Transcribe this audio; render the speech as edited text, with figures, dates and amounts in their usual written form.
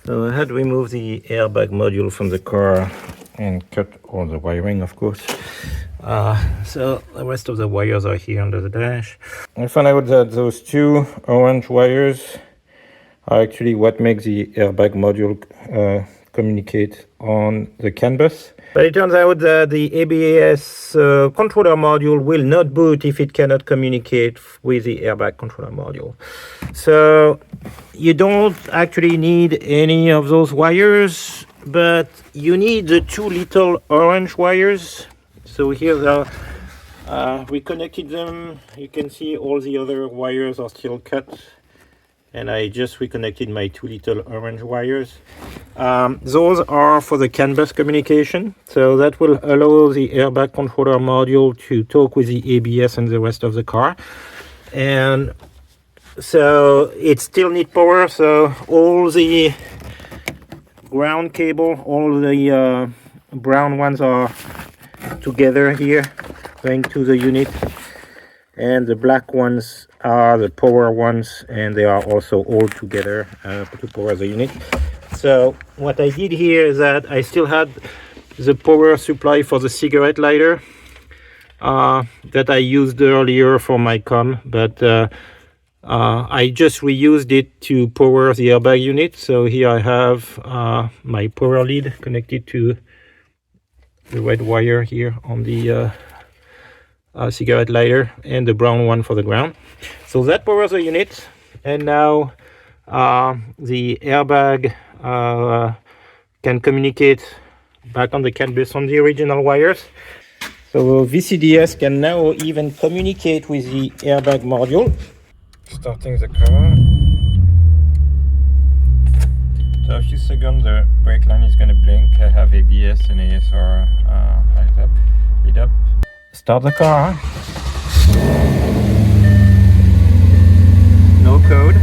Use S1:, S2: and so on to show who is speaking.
S1: So I had removed the airbag module from the car and cut all the wiring, of course. So the rest of the wires are here under the dash. I found out that those two orange wires are actually what makes the airbag module communicate on the CAN bus. But it turns out that the ABS controller module will not boot if it cannot communicate with the airbag controller module. So you don't actually need any of those wires, but you need the two little orange wires. So here they are. We connected them. You can see all the other wires are still cut, and I just reconnected my two little orange wires. Those are for the CAN bus communication, so that will allow the airbag controller module to talk with the ABS and the rest of the car. And so it still needs power, so all the ground cable, all the brown ones are together here going to the unit, and the black ones are the power ones, and they are also all together to power the unit. So what I did here is that I still had the power supply for the cigarette lighter that I used earlier for my com, but I just reused it to power the airbag unit. So here I have my power lead connected to the red wire here on the cigarette lighter, and the brown one for the ground. So that powers the unit, and now the airbag can communicate back on the CAN bus on the original wires. So VCDS can now even communicate with the airbag module. Starting the car. So a few seconds the brake line is going to blink. I have ABS and ASR lit up. Start the car. No code.